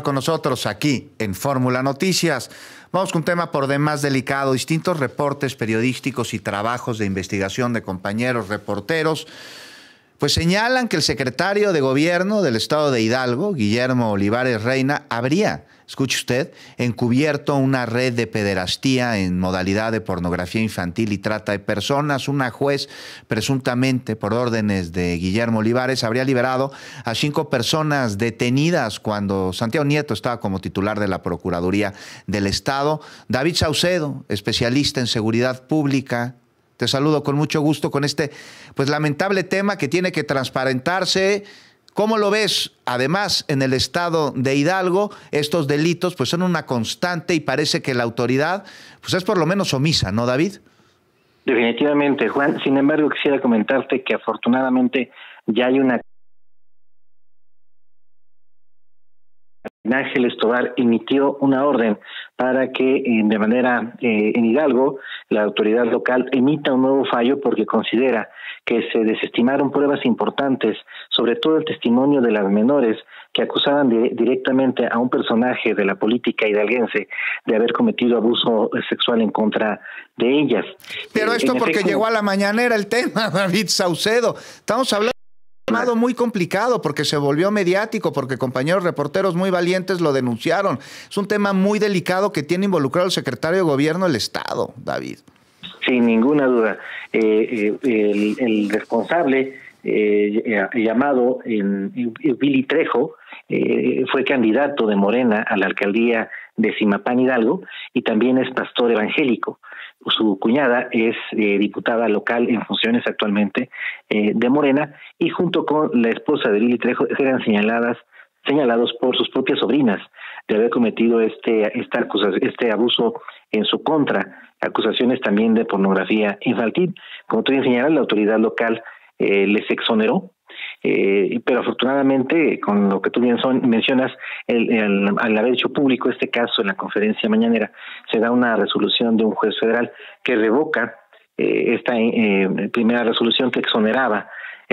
Con nosotros aquí en Fórmula Noticias. Vamos con un tema por demás delicado. Distintos reportes periodísticos y trabajos de investigación de compañeros reporteros pues señalan que el secretario de Gobierno del Estado de Hidalgo, Guillermo Olivares Reina, habría, escuche usted, encubierto una red de pederastía en modalidad de pornografía infantil y trata de personas. Una juez, presuntamente por órdenes de Guillermo Olivares, habría liberado a 5 personas detenidas cuando Santiago Nieto estaba como titular de la Procuraduría del Estado. David Saucedo, especialista en seguridad pública, te saludo con mucho gusto con este pues lamentable tema que tiene que transparentarse. ¿Cómo lo ves? Además, en el estado de Hidalgo, estos delitos pues son una constante y parece que la autoridad pues es por lo menos omisa, ¿no, David? Definitivamente, Juan. Sin embargo, quisiera comentarte que afortunadamente ya hay una... Ángeles Tobar emitió una orden para que de manera en Hidalgo la autoridad local emita un nuevo fallo porque considera que se desestimaron pruebas importantes, sobre todo el testimonio de las menores que acusaban directamente a un personaje de la política hidalguense de haber cometido abuso sexual en contra de ellas. Pero esto porque llegó a la mañanera el tema, David Saucedo. Estamos hablando muy complicado porque se volvió mediático, porque compañeros reporteros muy valientes lo denunciaron. Es un tema muy delicado que tiene involucrado al secretario de Gobierno del Estado, David. Sin ninguna duda. El responsable llamado Billy Trejo fue candidato de Morena a la alcaldía de Zimapán, Hidalgo, y también es pastor evangélico. Su cuñada es diputada local en funciones actualmente de Morena, y junto con la esposa de Billy Trejo eran señalados por sus propias sobrinas de haber cometido este abuso en su contra, acusaciones también de pornografía infantil. Como tú bien señalas, la autoridad local les exoneró, pero afortunadamente, con lo que tú bien mencionas, al haber hecho público este caso en la conferencia mañanera, se da una resolución de un juez federal que revoca esta primera resolución que exoneraba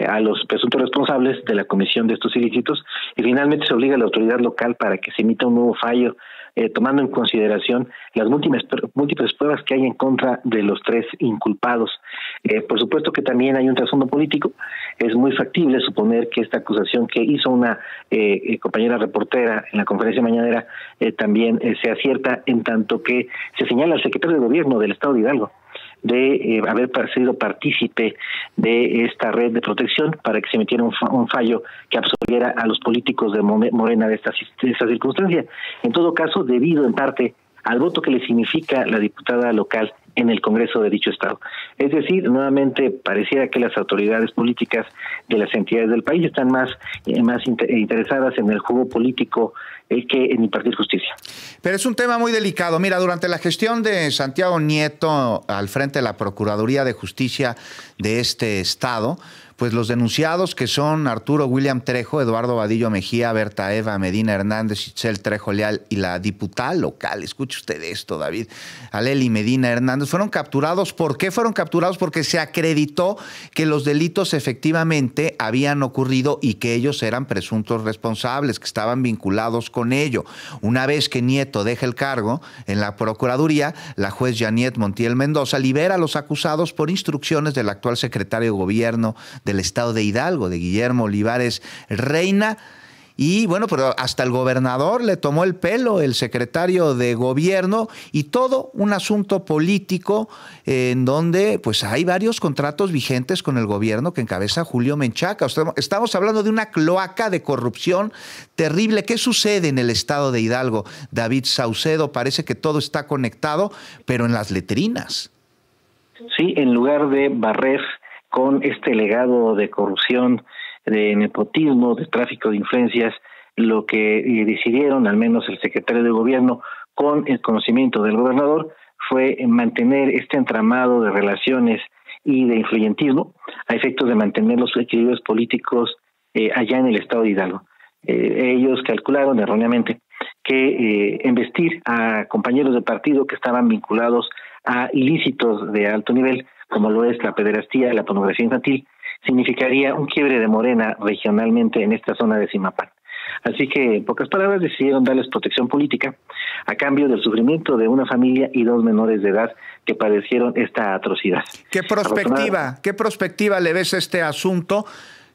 a los presuntos responsables de la comisión de estos ilícitos, y finalmente se obliga a la autoridad local para que se emita un nuevo fallo tomando en consideración las múltiples pruebas que hay en contra de los 3 inculpados. Por supuesto que también hay un trasfondo político. Es muy factible suponer que esta acusación que hizo una compañera reportera en la conferencia mañanera también sea cierta, en tanto que se señala al secretario de Gobierno del Estado de Hidalgo de haber sido partícipe de esta red de protección para que se emitiera un fallo que absolviera a los políticos de Morena de esta circunstancia. En todo caso, debido en parte al voto que le significa la diputada local en el Congreso de dicho estado. Es decir, nuevamente pareciera que las autoridades políticas de las entidades del país están más interesadas en el juego político que en impartir justicia. Pero es un tema muy delicado. Mira, durante la gestión de Santiago Nieto al frente de la Procuraduría de Justicia de este estado, pues los denunciados, que son Arturo William Trejo, Eduardo Vadillo Mejía, Berta Eva Medina Hernández, Itzel Trejo Leal y la diputada local, escuche usted esto, David, Aleli Medina Hernández, fueron capturados. ¿Por qué fueron capturados? Porque se acreditó que los delitos efectivamente habían ocurrido y que ellos eran presuntos responsables, que estaban vinculados con ello. Una vez que Nieto deja el cargo en la Procuraduría, la juez Janet Montiel Mendoza libera a los acusados por instrucciones del actual secretario de Gobierno del Estado de Hidalgo, de Guillermo Olivares Reina. Y bueno, pero hasta el gobernador le tomó el pelo, el secretario de Gobierno, y todo un asunto político en donde pues hay varios contratos vigentes con el gobierno que encabeza Julio Menchaca. Estamos hablando de una cloaca de corrupción terrible. ¿Qué sucede en el estado de Hidalgo, David Saucedo? Parece que todo está conectado, pero en las letrinas. Sí, en lugar de barrer con este legado de corrupción, de nepotismo, de tráfico de influencias, lo que decidieron, al menos el secretario de Gobierno, con el conocimiento del gobernador, fue mantener este entramado de relaciones y de influyentismo a efectos de mantener los equilibrios políticos allá en el estado de Hidalgo. Ellos calcularon erróneamente que investir a compañeros de partido que estaban vinculados a ilícitos de alto nivel, como lo es la pederastía y la pornografía infantil, significaría un quiebre de Morena regionalmente en esta zona de Zimapán. Así que, en pocas palabras, decidieron darles protección política a cambio del sufrimiento de una familia y 2 menores de edad que padecieron esta atrocidad. ¿Qué perspectiva le ves a este asunto,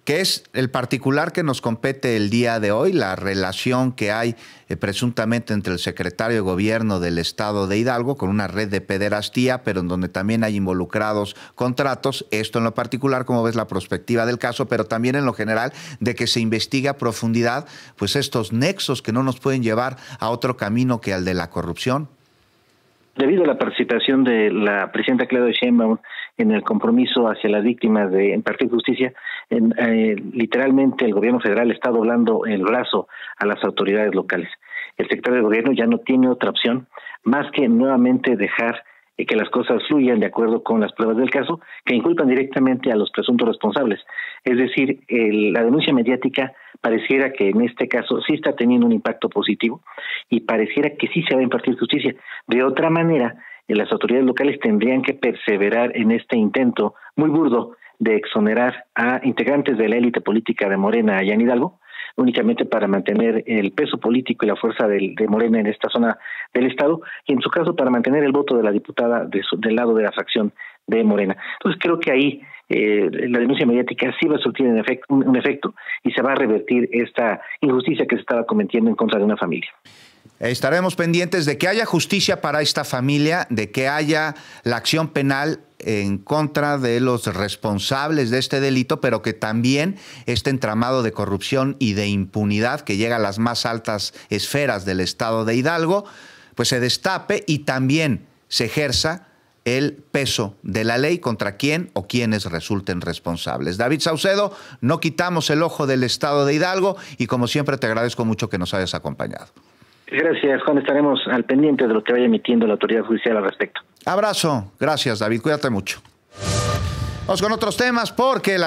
que es el particular que nos compete el día de hoy, la relación que hay presuntamente entre el secretario de Gobierno del Estado de Hidalgo con una red de pederastía, pero en donde también hay involucrados contratos? Esto en lo particular, ¿cómo ves la perspectiva del caso, pero también en lo general de que se investigue a profundidad pues estos nexos que no nos pueden llevar a otro camino que al de la corrupción? Debido a la participación de la presidenta Claudia Sheinbaum en el compromiso hacia las víctimas de impartir justicia, literalmente el gobierno federal está doblando el brazo a las autoridades locales. El secretario de gobierno ya no tiene otra opción más que nuevamente dejar que las cosas fluyan de acuerdo con las pruebas del caso, que inculpan directamente a los presuntos responsables. Es decir, la denuncia mediática pareciera que en este caso sí está teniendo un impacto positivo y pareciera que sí se va a impartir justicia. De otra manera, las autoridades locales tendrían que perseverar en este intento muy burdo de exonerar a integrantes de la élite política de Morena allá en Hidalgo, únicamente para mantener el peso político y la fuerza de Morena en esta zona del Estado, y en su caso para mantener el voto de la diputada del lado de la fracción de Morena. Entonces creo que ahí la denuncia mediática sí va a surtir un efecto y se va a revertir esta injusticia que se estaba cometiendo en contra de una familia. Estaremos pendientes de que haya justicia para esta familia, de que haya la acción penal en contra de los responsables de este delito, pero que también este entramado de corrupción y de impunidad que llega a las más altas esferas del estado de Hidalgo, pues se destape y también se ejerza el peso de la ley contra quien o quienes resulten responsables. David Saucedo, no quitamos el ojo del estado de Hidalgo y como siempre te agradezco mucho que nos hayas acompañado. Gracias, Juan. Estaremos al pendiente de lo que vaya emitiendo la autoridad judicial al respecto. Abrazo. Gracias, David. Cuídate mucho. Vamos con otros temas porque